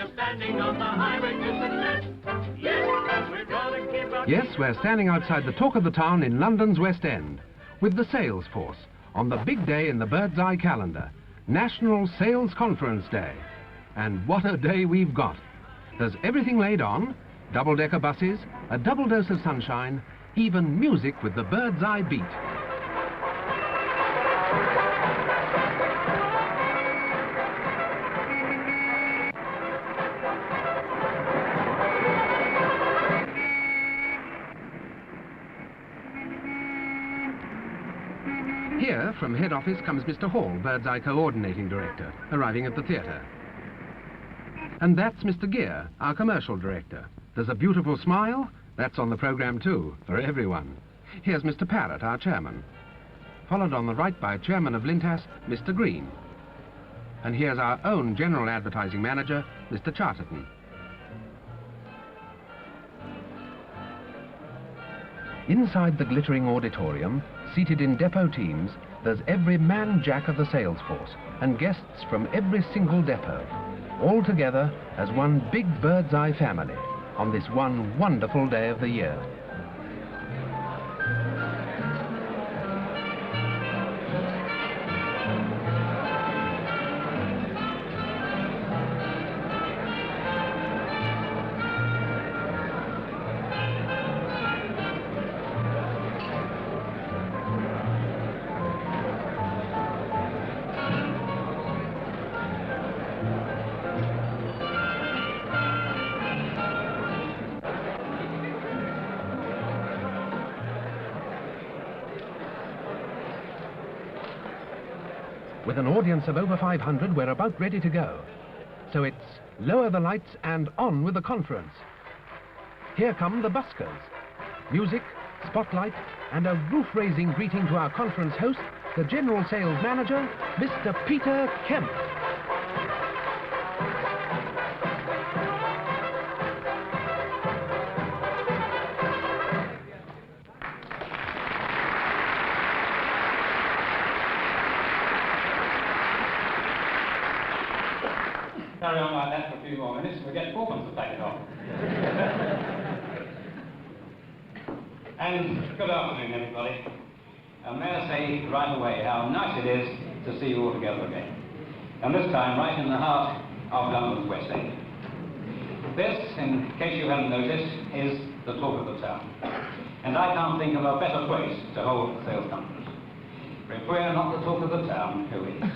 you're standing on the highway to success. Yes, we're gonna keep our... Yes, we're standing outside the talk of the town in London's West End with the sales force on the big day in the bird's eye calendar, National Sales Conference Day. And what a day we've got. There's everything laid on, double-decker buses, a double dose of sunshine, even music with the bird's eye beat. Here, from head office, comes Mr. Hall, Bird's Eye Coordinating Director, arriving at the theatre. And that's Mr. Gear, our Commercial Director. There's a beautiful smile, that's on the programme too, for everyone. Here's Mr. Parrott, our Chairman. Followed on the right by Chairman of Lintas, Mr. Green. And here's our own General Advertising Manager, Mr. Charterton. Inside the glittering auditorium, seated in depot teams, there's every man jack of the sales force and guests from every single depot, all together as one big bird's eye family on this one wonderful day of the year. With an audience of over 500, we're about ready to go. So it's lower the lights and on with the conference. Here come the buskers. Music, spotlight, and a roof-raising greeting to our conference host, the General Sales Manager, Mr. Peter Kemp. Carry on like that for a few more minutes and we'll get fourpence to take it off. And good afternoon, everybody. May I say right away how nice it is to see you all together again. And this time right in the heart of London's West End. This, in case you haven't noticed, is the talk of the town. And I can't think of a better place to hold a sales conference. For if we're not the talk of the town, who is?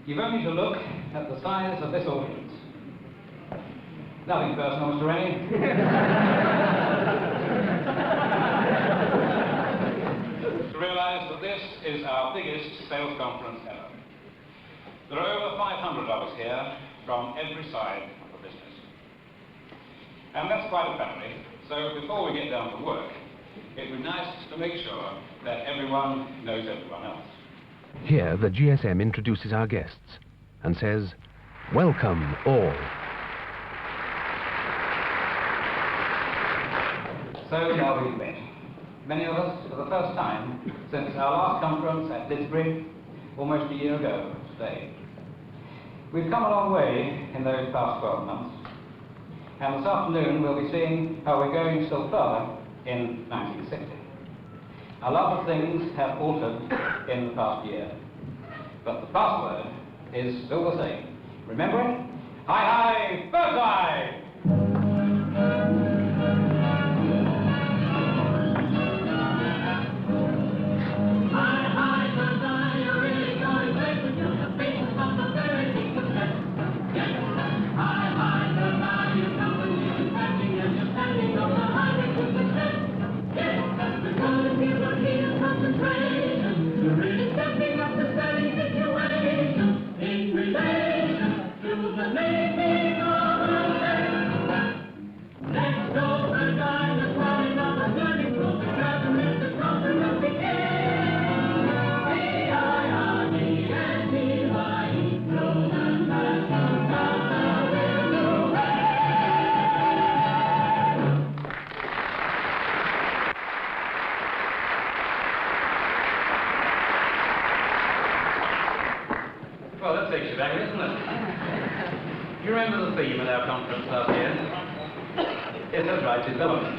You've only to look at the size of this audience. Nothing personal, Mr. Rennie. To realise that this is our biggest sales conference ever. There are over 500 of us here from every side of the business. And that's quite a family, so before we get down to work, it would be nice to make sure that everyone knows everyone else. Here, the GSM introduces our guests and says, "Welcome all." So now we've met. Many of us for the first time since our last conference at Didsbury, almost a year ago today. We've come a long way in those past 12 months, and this afternoon we'll be seeing how we're going still further in 1960. A lot of things have altered in the past year, but the password is still the same. Remember it? Hi, hi, bird's eye! you remember the theme of our conference last year? Yes, that's right, development.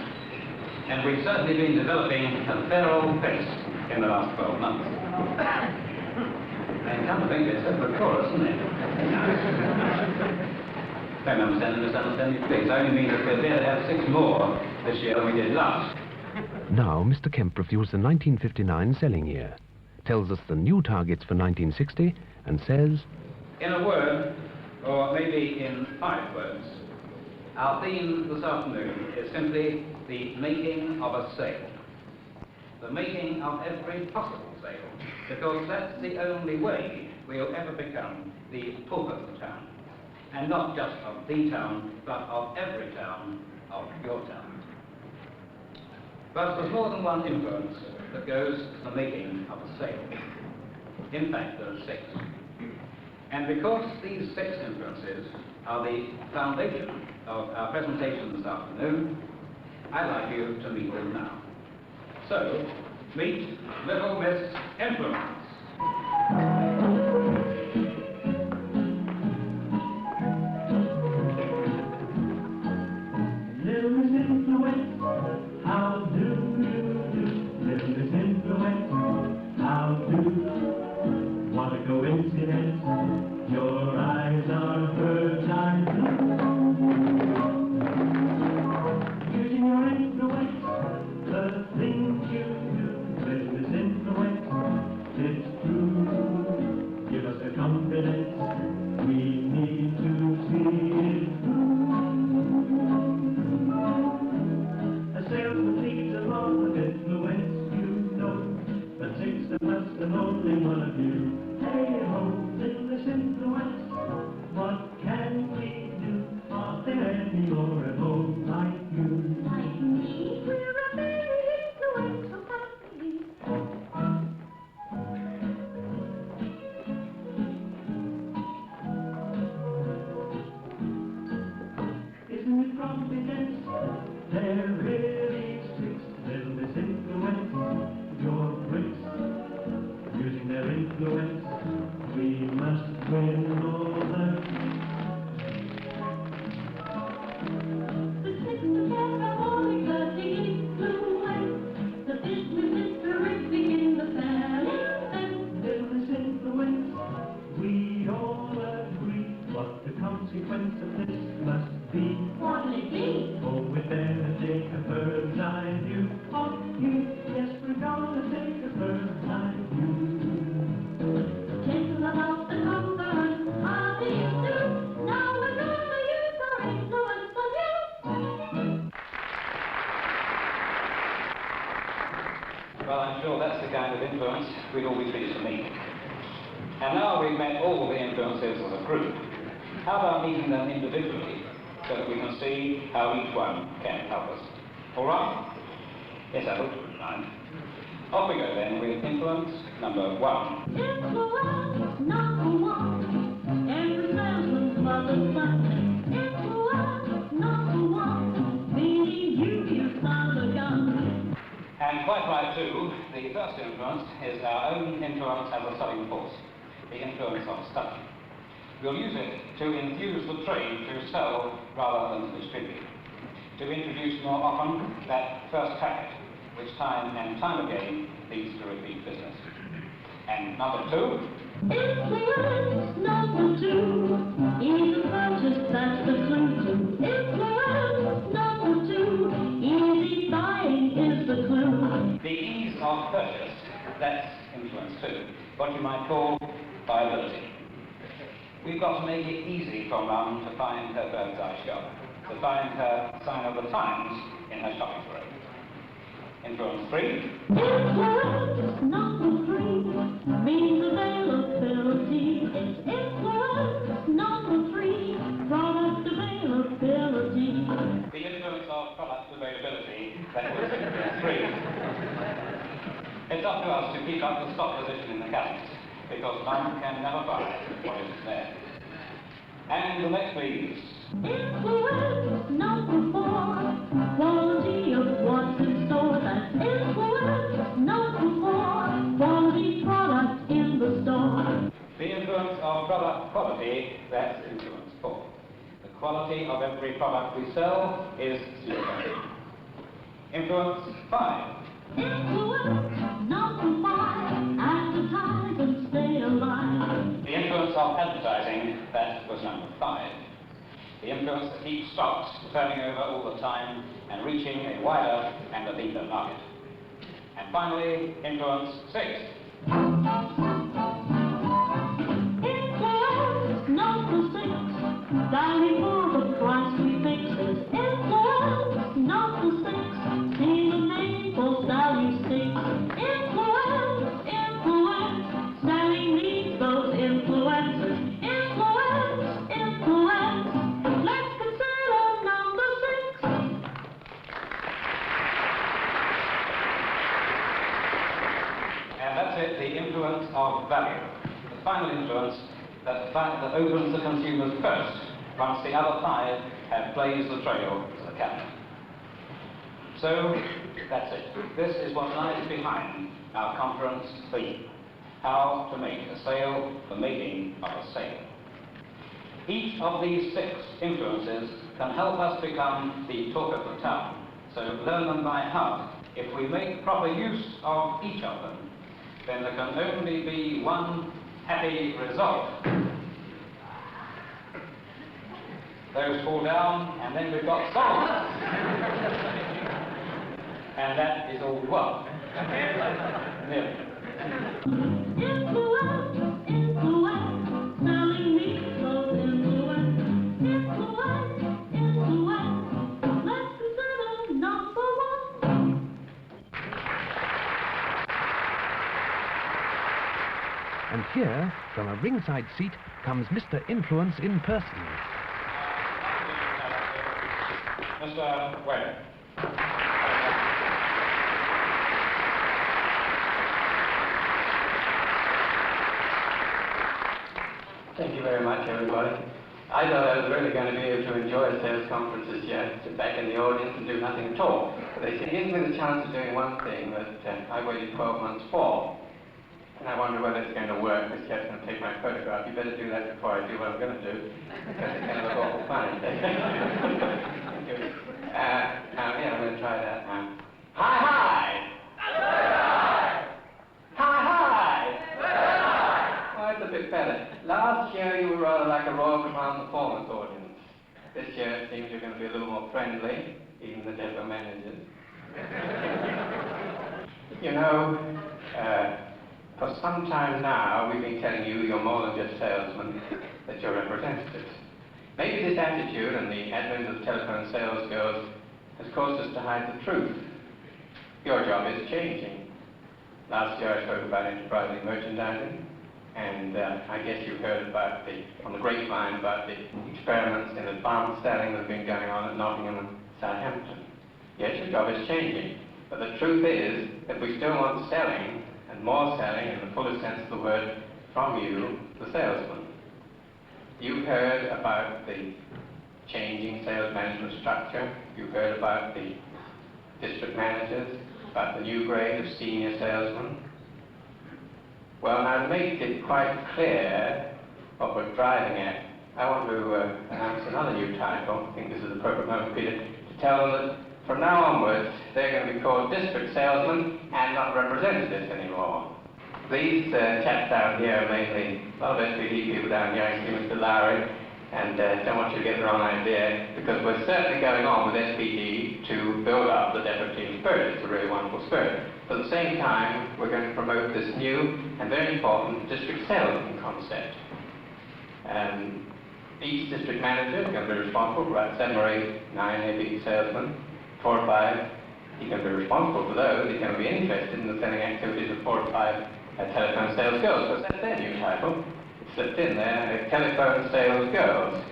And we've certainly been developing at a fair old pace in the last 12 months. And come to think of it, it's over a chorus, isn't it? Don't understand and misunderstand me, please. I only mean that we're there to have 6 more this year than we did last. Now, Mr. Kemp reviews the 1959 selling year, tells us the new targets for 1960, and says, In a word, or maybe in 5 words, our theme this afternoon is simply the making of a sale. The making of every possible sale, because that's the only way we'll ever become the talk of the town. And not just of the town, but of every town of your town. But there's more than one influence that goes to the making of a sale. In fact, there are 6. And because these 6 influences are the foundation of our presentation this afternoon, I'd like you to meet them now. So, meet Little Miss Influence. Little Miss Influence, how do you do? Little Miss Influence, how do? What a coincidence, your eyes are bird's eye blue. Using your influence, the things you do. Little Miss Influence, it's true. Give us the confidence, we need to see it through. A salesman needs a lot of influence, you know, but 6 of us and only one of you. Hey ho, little Miss Influence, what can we do? Are there any more at home like you? Like me, we're a very influential company. Isn't it providence? They're really 6. Little Miss Influence, your tricks. Using their influence, we must win all the. The 6 together are exerting influence. The business is terrific in the family. Little Miss Influence, we all agree what the consequence of this must be. What'll it be? Oh, we better take a bird's eye view of you. Yes, we're gonna take a bird's eye view. Gentle about the conference, how do you do? Now we're gonna use our influence on you. Well, I'm sure that's the kind of influence we'd all be pleased to meet. And now we've met all the influences of a group. How about meeting them individually, so that we can see how each one can help us? All right? Yes, I hope you wouldn't mind. Off we go then with influence number 1. Influence number 1. Every salesman's mother's son. Influence number 1. Meaning you found a gun. And quite right too, the first influence is our own influence as a selling force, the influence of study. We'll use it to infuse the trade to sell rather than to distribute, to introduce more often that first packet, which time and time again leads to repeat business. And number 2, Influence number 2. Easy purchase, that's the clue to. Influence number 2. Easy buying is the clue. the ease of purchase, that's influence 2, what you might call viability. We've got to make it easy for Mum to find her bird's eye shop, to find her sign of the times in her shopping parade. Influence 3, Influence number 3 means availability. It's influence number 3, product availability. the influence of product availability, that was influence 3. It's up to us to keep up the stock position in the cabinets, because Mum can never buy what isn't there. And the next, please. Influence number 4, quality of what's in store. That's influence number 4, quality product in the store. The influence of product quality, that's influence 4. Quality of every product we sell is 0. Influence 5. Influence number 5. Advertise and stay alive. The influence of advertising, that was number 5. The influence that keeps stocks turning over all the time and reaching a wider and a deeper market. And finally, influence 6. Influence number 6. Value for the price we fix is influence number 6. See the name for value 6. Influence, influence. Selling needs those influencers. Influence, influence. Let's consider number 6. And that's it, the influence of value. The final influence that opens the consumer's purse once the other 5 have blazed the trail to the cabinet. So, that's it. This is what lies behind our conference theme: how to make a sale, the making of a sale. Each of these 6 influences can help us become the talk of the town. So learn them by heart. If we make proper use of each of them, then there can only be one happy result. Those fall down, and then we've got sold. And that is all we want. Nearly. Influence, influence. Selling needs those influence. Influence, influence. Let's consider number 1. And here, from a ringside seat, comes Mr. Influence in person. Mr. Webb. Thank you very much, everybody. I thought I was really going to be able to enjoy a sales conference this year, sit back in the audience and do nothing at all. But they said, gives me the chance of doing one thing that I waited 12 months for. And I wonder whether it's going to work. This chap's going to take my photograph. You better do that before I do what I'm going to do, because it's going to look awful funny. Now, yeah, I'm going to try that now. Hi, hi! Hi, hi! Oh, it's a bit better. Last year you were rather like a Royal Command Performance audience. This year it seems you're going to be a little more friendly, even the depot managers. You know, for some time now, we've been telling you you're more than just salesmen, that you're representatives. Maybe this attitude and the advent of telephone sales girls has caused us to hide the truth. Your job is changing. Last year I spoke about enterprising merchandising, and I guess you've heard about on the grapevine about the experiments in advanced selling that have been going on at Nottingham and Southampton. Yes, your job is changing, but the truth is that we still want selling, and more selling in the fullest sense of the word, from you, the salesman. You've heard about the changing sales management structure. You've heard about the district managers, about the new grade of senior salesmen. Well, now to make it quite clear what we're driving at, I want to announce another new title. I think this is the appropriate moment, Peter, to tell them that from now onwards, they're going to be called district salesmen and not representatives anymore. These chaps down here are mainly a lot of SPD people down here, including Mr. Lowry, and don't want you to get the wrong idea, because we're certainly going on with SPD to build up the depot team spirit. It's a really wonderful spirit. But at the same time, we're going to promote this new and very important district salesman concept. Each district manager is going to be responsible for about 7 or 8, 9 maybe salesmen, 4 or 5. He's going to be responsible for those. He's going to be interested in the selling activities of 4 or 5 telephone sales girls, because that's their new title. It's slipped in there, telephone sales girls.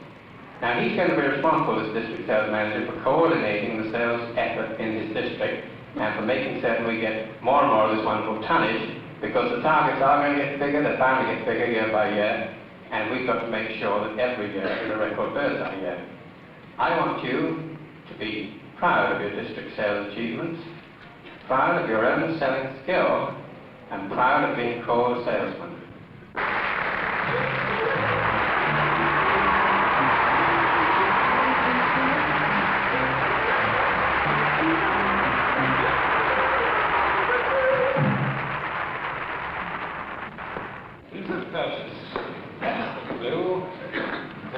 Now he's going to be responsible as district sales manager for coordinating the sales effort in his district and for making certain we get more and more of this wonderful tonnage, because the targets are going to get bigger, they're bound to get bigger year by year, and we've got to make sure that every year is a record birthday year. I want you to be proud of your district sales achievements, proud of your own selling skill, and proud of being called a salesman.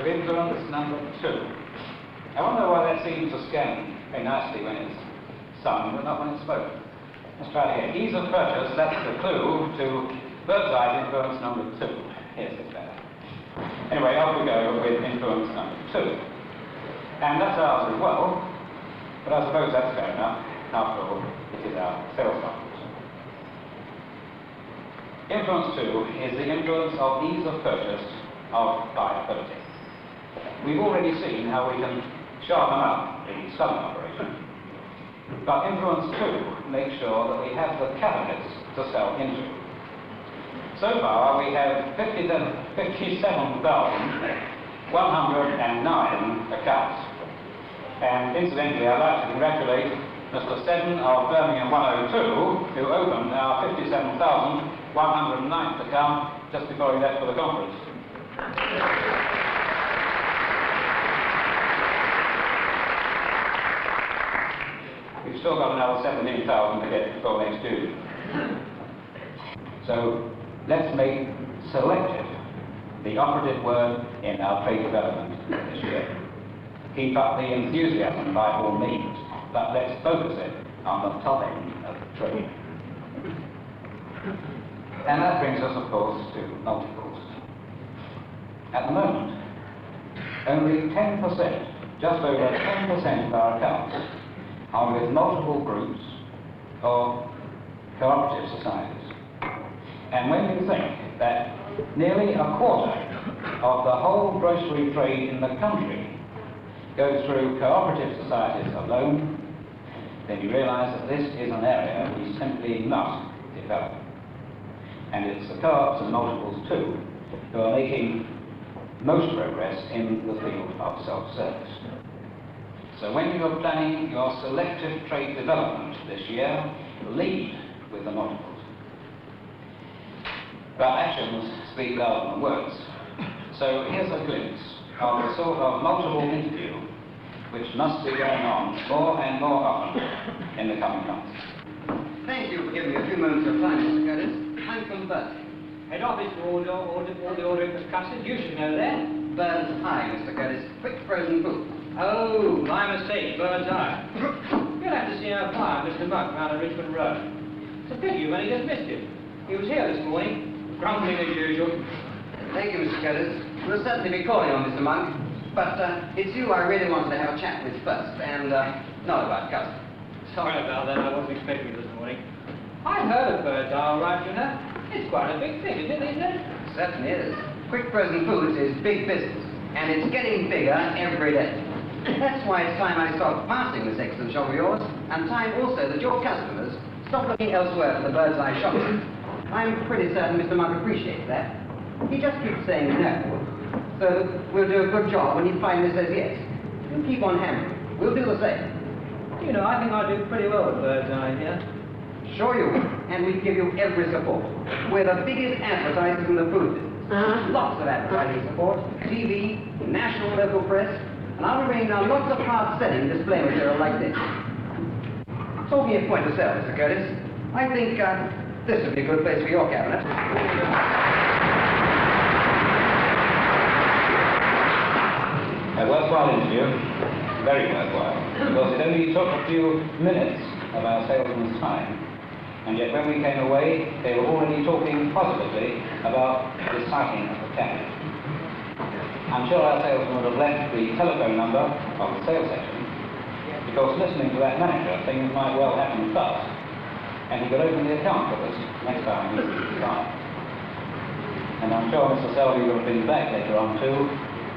influence number 2. I wonder why that seems to scan very nicely when it's sung, but not when it's spoken. Let's try it again. Ease of purchase, that's the clue to bird's eye influence number 2. Here's it better. Anyway, off we go with influence number 2. And that's ours as well, but I suppose that's fair enough. After all, it is our sales conference. Influence 2 is the influence of ease of purchase of viability. We've already seen how we can sharpen up the selling operation, but influence 2 makes sure that we have the cabinets to sell into. So far we have 57,109 accounts. And incidentally, I'd like to congratulate Mr. Seddon of Birmingham 102, who opened our 57,109th account just before he left for the conference. We've still got another 17,000 to get before next June. So let's make selective the operative word in our trade development this year. Keep up the enthusiasm by all means, but let's focus it on the top end of the trade. And that brings us, of course, to multiples. At the moment, only 10%, just over 10% of our accounts are with multiple groups or cooperative societies. And when you think that nearly a quarter of the whole grocery trade in the country goes through cooperative societies alone, then you realize that this is an area we simply must develop. And it's the co-ops and multiples too who are making most progress in the field of self-service. So when you are planning your selective trade development this year, lead with the multiples. But actions speak louder than words. So here's a glimpse of the sort of multiple interview which must be going on more and more often in the coming months. Thank you for giving me a few moments of time, Mr. Curtis. I'm from Burt. Head office for all the ordering for custard. You should know that. Bird's Eye, Mr. Curtis. Quick frozen food. Oh, my mistake. Bird's Eye. You'll have to see our client, Mr. Monk, round at Richmond Road. It's a pity you've only just missed him. He was here this morning, grumbling as usual. Thank you, Mr. Curtis. We'll certainly be calling on Mr. Monk, but it's you I really wanted to have a chat with first, and not about custard. Sorry about that. I wasn't expecting you this morning. I've heard of Bird's Eye, all right, you know. It's quite a big thing, isn't it, these days? It certainly is. Quick frozen foods is big business, and it's getting bigger every day. That's why it's time I stopped passing this excellent shop of yours, and time also that your customers stop looking elsewhere for the Bird's Eye shopping. I'm pretty certain Mr. Monk appreciates that. He just keeps saying no, so we'll do a good job when he finally says yes. You keep on hammering. We'll do the same. You know, I think I do pretty well with Bird's Eye here. Sure you will, and we give you every support. We're the biggest advertisers in the food business. Lots of advertising support, TV, national and local press, and I'll be bringing down lots of hard-selling display material like this. Talking of point of sale, Mr. Curtis, I think this would be a good place for your cabinet. A worthwhile interview, very worthwhile, because it only took a few minutes of our salesman's time, and yet when we came away, they were already talking positively about the sighting of the cabinet. I'm sure our salesman would have left the telephone number of the sales section, because listening to that manager, things might well happen fast, and he could open the account for us next time he sees the client. And I'm sure Mr. Selby would have been back later on too,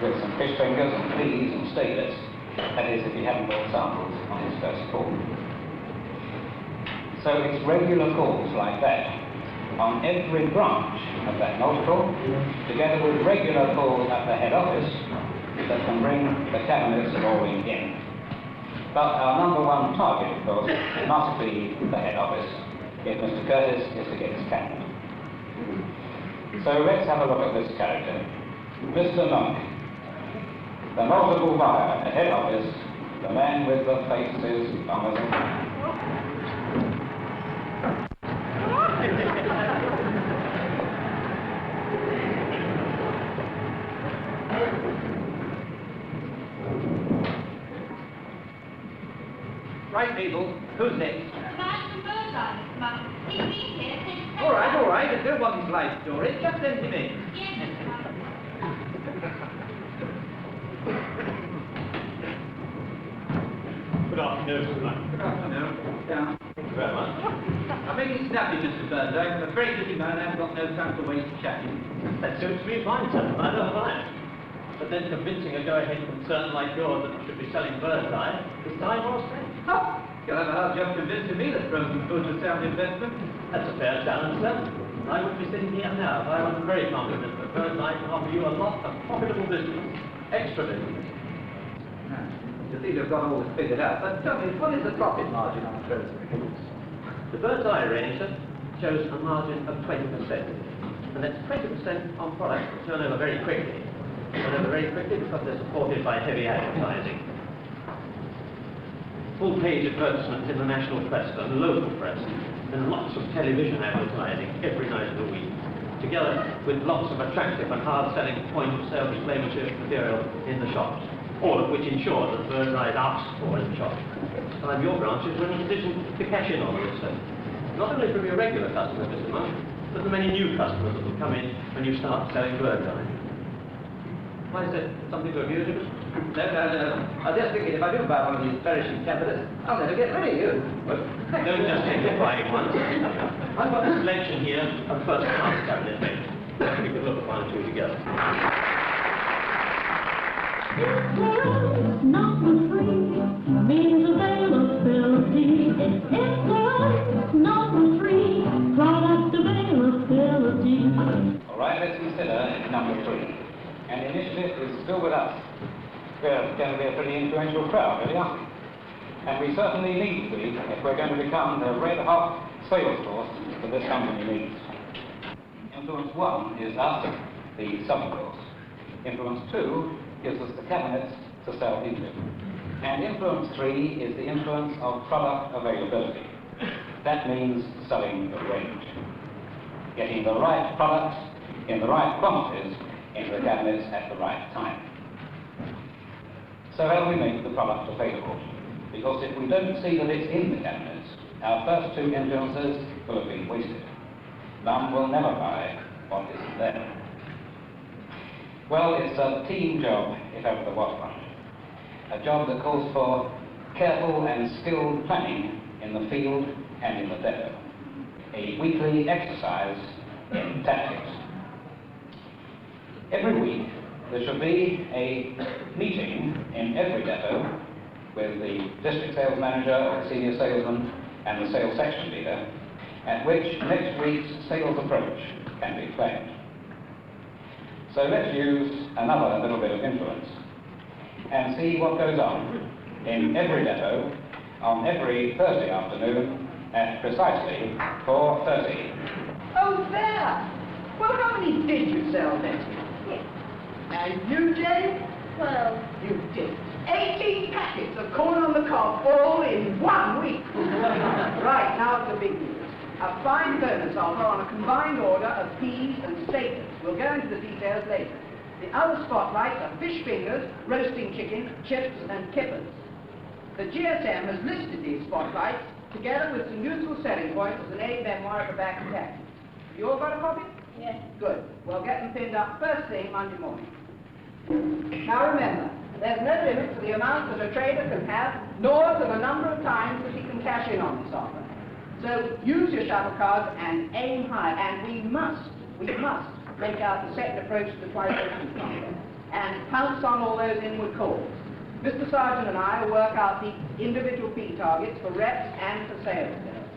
with some fish fingers and fleas and stakelets, that is if he hadn't bought samples on his first call. So it's regular calls like that on every branch of that multiple, together with regular calls at the head office, that can bring the cabinets rolling in. But our number one target, of course, must be the head office if Mr. Curtis is to get his cabinet. So let's have a look at this character. Mr. Monk, the multiple buyer at head office, the man with the faces on the Right, people. Who's next? The man from Birdseye, Mr. Monk. He's been here since... All right. I don't want his life story. Just send him in. Yes, Mr. Monk. Good afternoon, Mr. Monk. Good afternoon. Down. Thank you very much. I'm making snappy, Mr. Birdseye. I'm a very busy man. I've got no time to waste chatting. That suits me fine, sir. Neither have I. But then convincing a go-ahead concern like yours that you should be selling Birdseye is time well spent. Ha! You'll have a hard job convincing me that frozen foods are sound investment. That's a fair challenge, sir. I would be sitting here now if I wasn't very confident that Birdseye can offer you a lot of profitable business. Extra business. You seem to have got all this figured out. But tell me, what is the profit margin on frozen foods? The Birdseye range, sir, shows a margin of 20%. And that's 20% on products that turn over very quickly. Turn over very quickly because they're supported by heavy advertising. Full-page advertisements in the national press and the local press, and lots of television advertising every night of the week, together with lots of attractive and hard-selling point-of-sale display material in the shops, all of which ensure that Birdseye is asked for in the shop. Some of your branches were in a position to cash in on this, sir. Not only from your regular customers, Mr. Monk, but the many new customers that will come in when you start selling Birdseye. Why is that something to amuse you? No. I was just thinking, if I do buy one of these perishing temperatures, I'll never get rid of you. Well, don't just take the buying ones. I've got a selection here of first-class cabinet mates. We can look at one or two together. Influence, not for free, means availability. It's influence, not for free, product availability. All right, let's consider number 3. And the initiative is still with us. We're going to be a pretty influential crowd, really, aren't we? And we certainly need to be if we're going to become the red-hot sales force that this company needs. Influence 1 is us, the selling force. Influence 2 gives us the cabinets to sell into. And influence 3 is the influence of product availability. That means selling the range. Getting the right products in the right quantities into the cabinets at the right time. So how do we make the product available? Because if we don't see that it's in the cabinets, our first 2 influences will have been wasted. None will never buy what isn't there. Well, it's a team job, if ever there was one. A job that calls for careful and skilled planning in the field and in the depot. A weekly exercise in tactics. Every week, there should be a meeting in every depot with the district sales manager or the senior salesman and the sales section leader, at which next week's sales approach can be planned. So let's use another little bit of influence and see what goes on in every depot on every Thursday afternoon at precisely 4:30. Oh, there! Well, how many did you sell, Nettie? And you, Jane? Well, you did. 18 packets of corn on the cob, all in 1 week. Right, now it's the big news. A fine bonus offer on a combined order of peas and steaks. We'll go into the details later. The other spotlights are fish fingers, roasting chicken, chips and kippers. The GSM has listed these spotlights together with some useful selling points as an aid memoir at the back of taxi. You all got a copy? Yes. Good. We'll get them pinned up first thing Monday morning. Now remember, there's no limit to the amount that a trader can have, nor to the number of times that he can cash in on this offer. So use your shuttle cards and aim high, and we must make out the second approach to the twice-ocean contract and pounce on all those inward calls. Mr. Sargent and I will work out the individual fee targets for reps and for sales girls.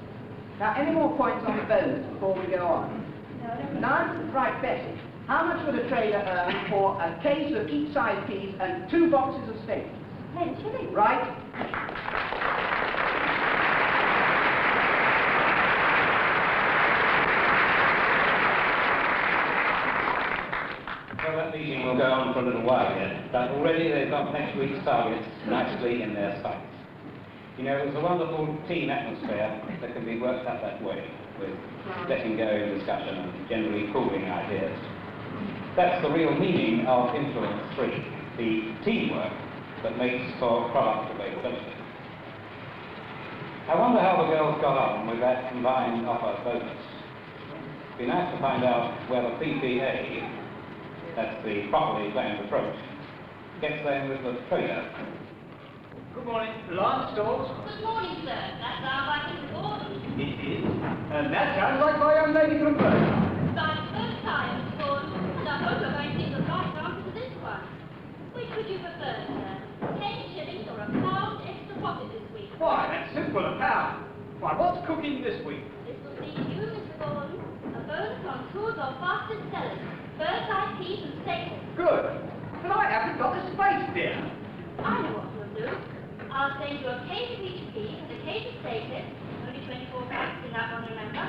Now, any more points on the bonus before we go on? None? Right, Bessie. How much would a trader earn for a case of each size peas and 2 boxes of steaks? 10 shillings. Right? Well, that meeting will go on for a little while yet, but already they've got next week's targets nicely in their sights. You know, there's a wonderful team atmosphere that can be worked up that way, with letting go in discussion and generally pooling ideas. That's the real meaning of Influence 3, the teamwork that makes for product availability. I wonder how the girls got on with that combined offer bonus. It'd be nice to find out where the PPA, that's the properly planned approach, gets them with the trader. Good morning. Lance Stores. Good morning, sir. That sounds like Mr. Gordon. It is. And that sounds like my young lady from Birmingham. By the first time, Mr. Gordon, and I hope you're going to give the right answer to this one. Which would you prefer, sir? 10 shillings or a pound extra profit this week? Why, that's simple, a pound. Why, what's cooking this week? This will see you, Mr. Gordon. A bonus on crude or fastest sellers. Birdseye peas and steaks. Good. But I haven't got the space, dear. I know what we'll do. I'll send you a case of each pea and a case of steaks. Only 24 packs in that one, remember?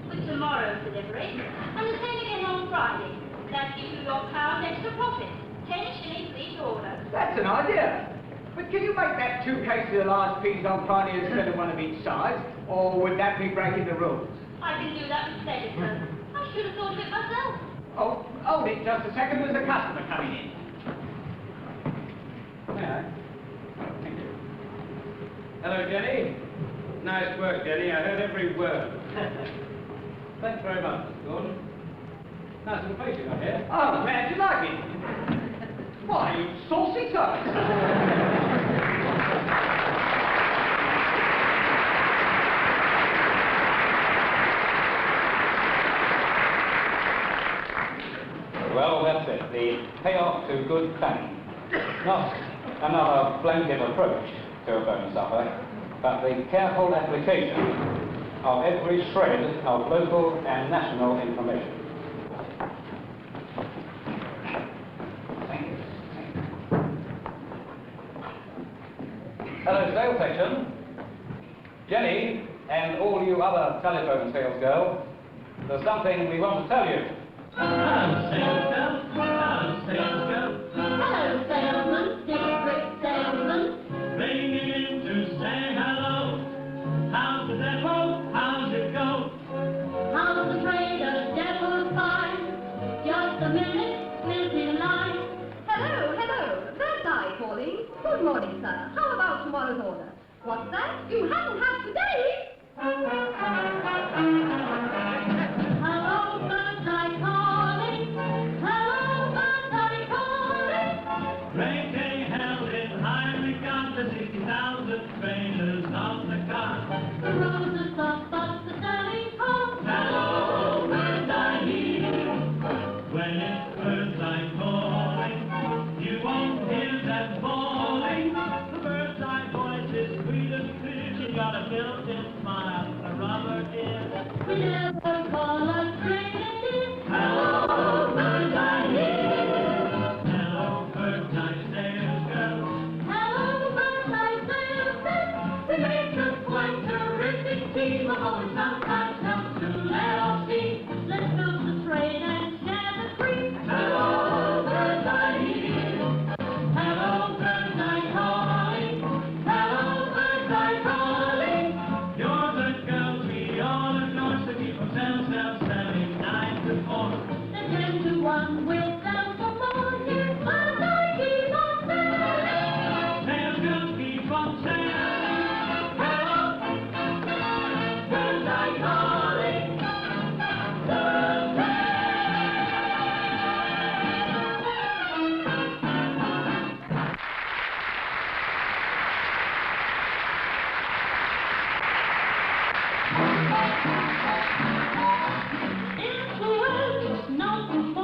With tomorrow's delivery. And the same again on Friday. That gives you your pound extra profit. 10 shillings for each order. That's an idea. But can you make that 2 cases of large peas on Friday instead of one of each size? Or would that be breaking the rules? I can do that with pleasure, sir. I should have thought of it myself. Oh, hold it just a second. There's a customer coming in. May I? Thank you. Hello, Jenny. Nice work, Jenny. I heard every word. Thanks very much, Mr. Gordon. Nice little place you got here. Oh, I'm glad you like it. Why, you saucy type. Well, that's it. The payoff to good planning. Not another blanket approach to a bonus offer, but the careful application of every shred of local and national information. Thank you. Hello, sales section. Jenny, and all you other telephone sales girls, there's something we want to tell you. Hello, sales girl. Hello, sales girl. Hello, salesman, district salesman. Ringing in to say hello. How's the depot? How's it go? How's the trader? Depot's fine. Just a minute, busy line. Hello, hello. That's I calling. Good morning, sir. How about tomorrow's order? What's that? You haven't had today? Hello, birdseye calling. Hello, birdseye calling. Great day held in high regard to 60,000 trailers on the car. The roses soft, but the selling cost. Hello, birdseye here. When it's birdseye calling, you won't hear that falling. The birdseye voice is sweet and clear. You got a built-in smile, a rubber ear. We never call us strangers. Hello, birdseye here. Hello, birdseye sales girl. Hello, birdseye salesman. We make a quite terrific team. Although it sometimes helps to let off steam. Let's build the train and share the cream. Hello, birdseye here. Hello, birdseye calling. Hello, birdseye calling. You're the girls we all adore, so keep them selling 9 to 4. The 10 to 1 will sell for more. Here's birdseye keep on selling. Sales girls keep on selling. Hello, birdseye calling. Influence number 4.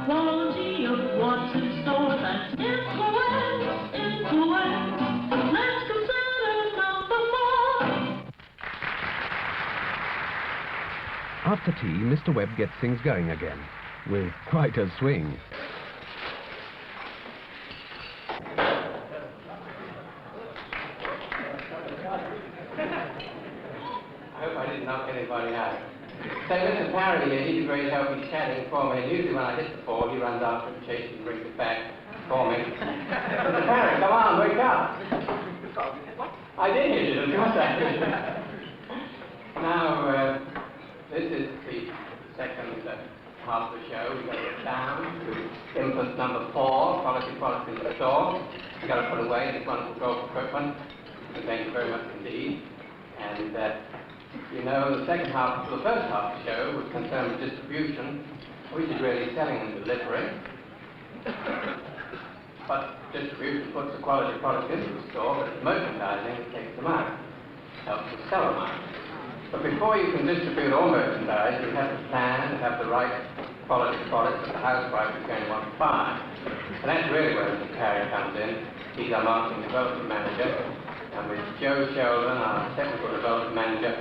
Quality of what's in store. That's influence, influence. Let's consider number 4. After tea, Mr. Webb gets things going again, with quite a swing. I hope I didn't knock anybody out. So Mr. Parry here, he's a great help. He's chatting for me. And usually when I hit the ball, he runs after it, chases and brings it back for me. Mr. Parry, come on, wake up. I did hit it, of course I did. Now, this is the second half of the show. We've got to get down to input number 4, quality in the store. We've got to put away this wonderful golf equipment. And thank you very much indeed. And you know, the second half, the first half of the show was concerned with distribution, which is really selling and delivering. But distribution puts the quality product into the store, but it's merchandising that takes them out, helps to sell them out. But before you can distribute all merchandise, you have to plan and have the right quality products that the housewife is going to want to buy. And that's really where Mr. Carrier comes in. He's our marketing development manager, and with Joe Sheldon, our technical development manager,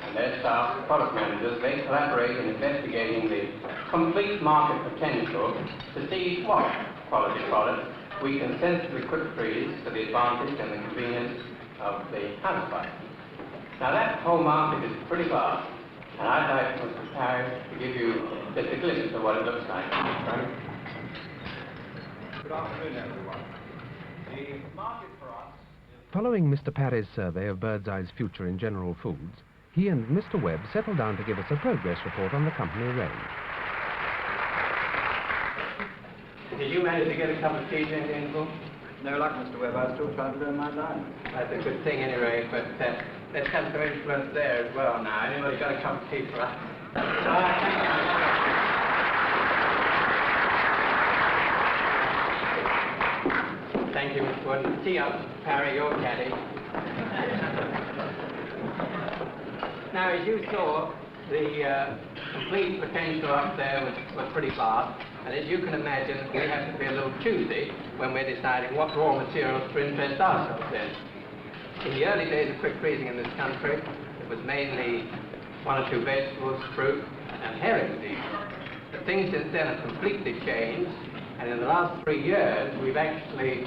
and their staff, product managers, they collaborate in investigating the complete market potential to see what quality product we can sensibly quick freeze for the advantage and the convenience of the housewife. Now that whole market is pretty vast, and I'd like Mr. Parry to give you just a glimpse of what it looks like. Good afternoon, everyone. The market for us Following Mr. Parry's survey of Birdseye's future in General Foods, he and Mr. Webb settled down to give us a progress report on the company range. Did you manage to get a cup of tea, James Ingle? no luck, Mr. Webb. I'm still trying to earn my dime. That's a good thing anyway, but let's have some influence there as well now. Anybody got a cup of tea for us? Thank you, Mr. Wood. Tea up, Parry, your caddy. Now, as you saw, the complete potential up there was pretty vast. And as you can imagine, we have to be a little choosy when we're deciding what raw materials to interest ourselves in. In the early days of quick freezing in this country, it was mainly one or two vegetables, fruit, and herring seeds. But things since then have completely changed, and in the last 3 years, we've actually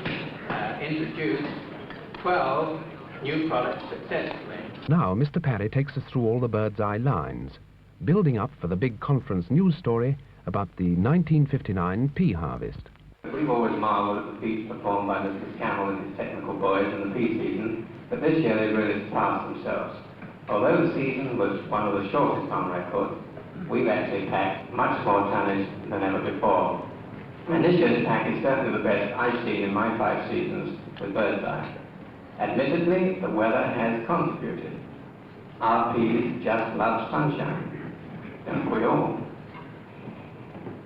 introduced 12 new products successfully. Now, Mr. Parry takes us through all the Birdseye lines, building up for the big conference news story about the 1959 pea harvest. We've always marveled at the feats performed by Mr. Scammell and his technical boys in the pea season, but this year they really surpassed themselves. Although the season was one of the shortest on record, we've actually packed much more tonnage than ever before. And this year's pack is certainly the best I've seen in my 5 seasons with Birdseye. Admittedly, the weather has contributed. Our peas just love sunshine, don't we all?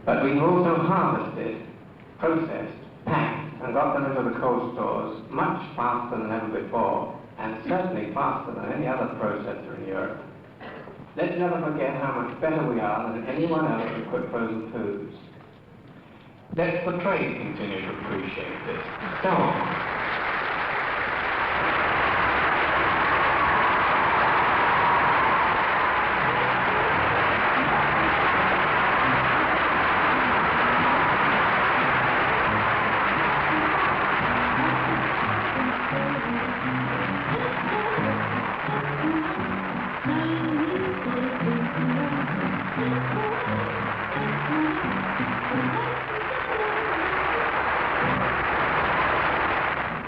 But we've also harvested, processed, packed, and got them into the cold stores much faster than ever before, and certainly faster than any other processor in Europe. Let's never forget how much better we are than anyone else who put frozen foods. Let the trade continue to appreciate this. Go on.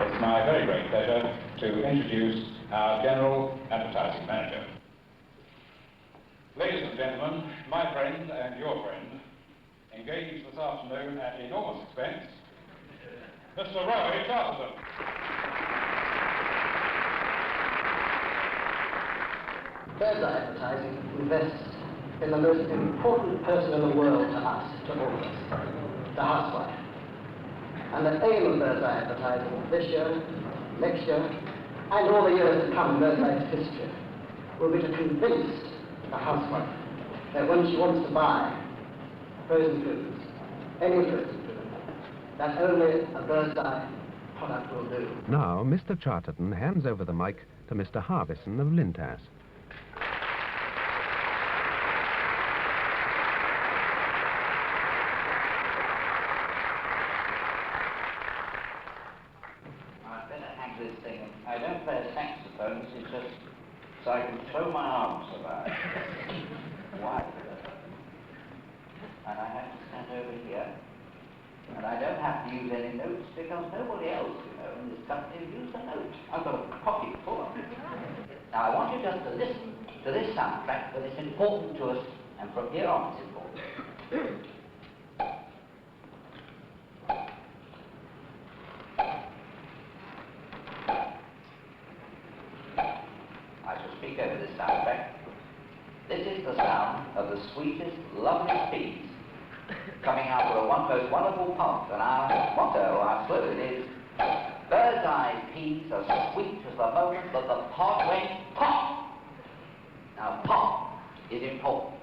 It's my very great pleasure to introduce our General Advertising Manager. Ladies and gentlemen, my friend and your friend, engaged this afternoon at enormous expense, Mr. Roy Charlton. Birdseye Advertising invests in the most important person in the world to us, to all of us, the housewife. And the aim of Birdseye Advertising this year, next year, and all the years to come in Birdseye's history, will be to convince the housewife that when she wants to buy frozen foods, any frozen food, that only a Birdseye product will do. Now, Mr. Charterton hands over the mic to Mr. Harbison of Lintas. I don't play a saxophone, this is just so I can throw my arms about. Why? And I have to stand over here. And I don't have to use any notes because nobody else, in this company uses a note. I've got a pocket full of it. Now I want you just to listen to this soundtrack, but it's important to us, and from here on it's important. I shall the sweetest, loveliest peas coming out of a most wonderful pot. And our motto, our slogan is, bird's eye peas as sweet as the moment that the pot went pop. Now, pop is important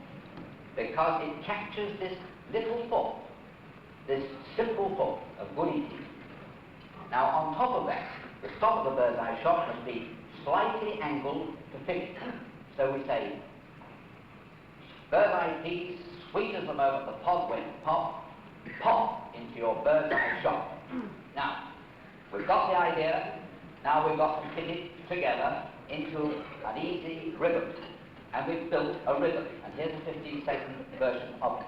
because it captures this little thought, this simple thought of good eating. Now, on top of that, the top of the bird's eye shot must be slightly angled to fit it. So we say, bird's eye peas, sweet as the moment the pod went pop, pop into your bird's eye shot. Now, we've got the idea, now we've got to fit it together into an easy rhythm. And we've built a rhythm, and here's a 15-second version of it.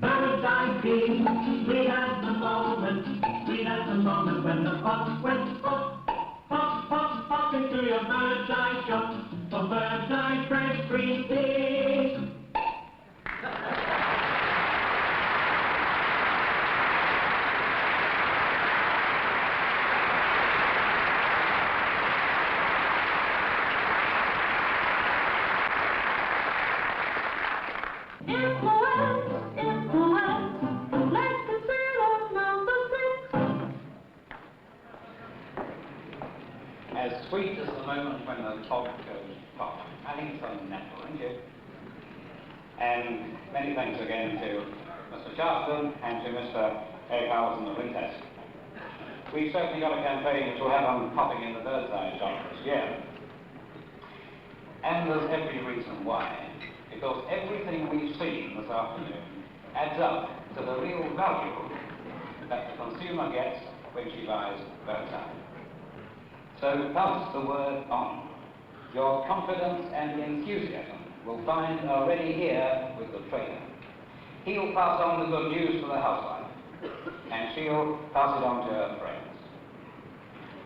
Bird's eye peas, sweet as the moment, sweet as the moment when the pot went pop, pop, pop, pop into your bird's eye shot, for bird's eye fresh green peas. As sweet as the moment when the top goes pop. I think it's unnatural, isn't it? And many thanks again to Mr. Charleston and to Mr. Howells and the Winters. We've certainly got a campaign which will have on popping in the bird's eye shot this year. And there's every reason why. Because everything we've seen this afternoon adds up to the real value that the consumer gets when she buys bird's eye. So pass the word on. Your confidence and enthusiasm will find already here with the trainer. He'll pass on the good news to the housewife, and she'll pass it on to her friends.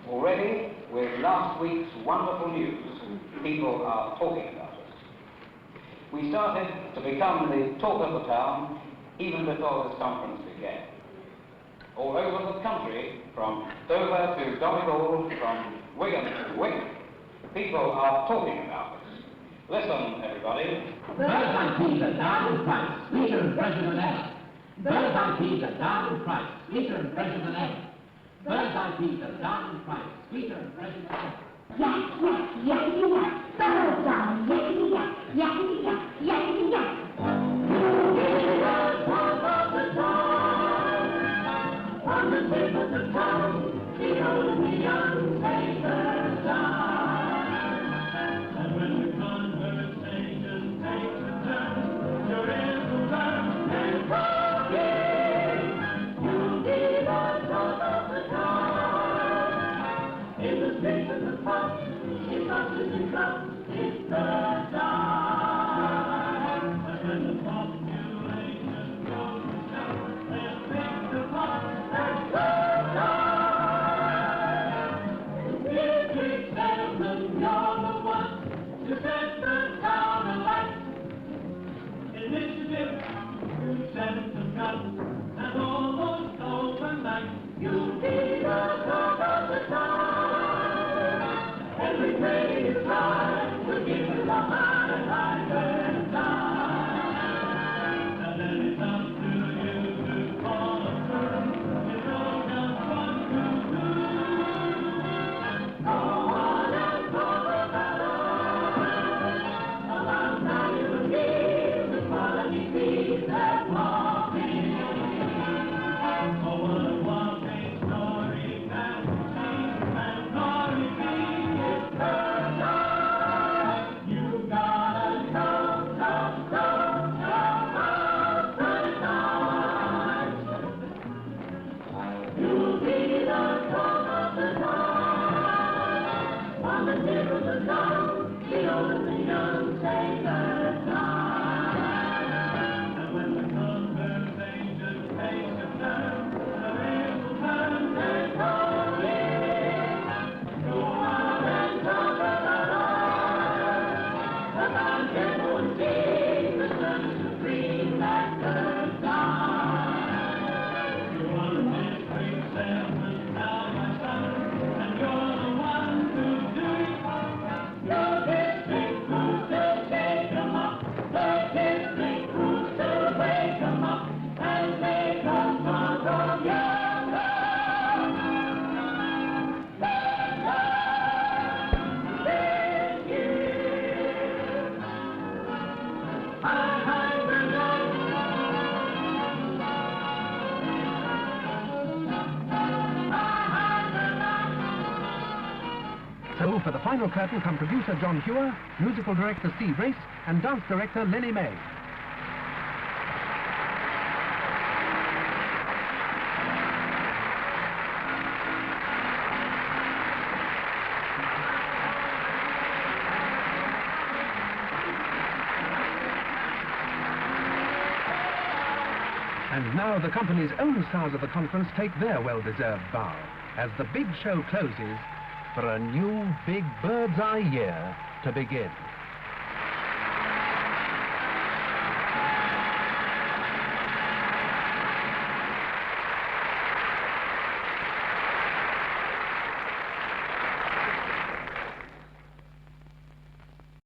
Already, with last week's wonderful news, people are talking about us. We started to become the talk of the town even before this conference began. All over the country, from Dover to Donegal, from Wigan to Wigan, people are talking about us. Listen, everybody. Bird's eye peas are down in price, sweeter and fresher than ever. Bird's eye peas are down in price, sweeter and fresher than ever. Bird's eye peas are down in price, sweeter and fresher than ever. Yak, yak, yakety yak, bird's eye, yakety yak, yakety yak, yakety yak. On the tip of the tongue, the only young bird's eye. And when the convert sages take the turn, you're in the bird and talking. You'll be the top of the town. In the streets of the pub, in buses and clubs, it's bird's eye. And when the population goes down, they'll pick them up. And almost overnight, you'll be the talk of the town. Every day is right, we'll give it life. So, for the final curtain come producer John Hewer, musical director Steve Race, and dance director Lenny May. And now the company's own stars of the conference take their well-deserved bow as the big show closes for a new big bird's eye year to begin.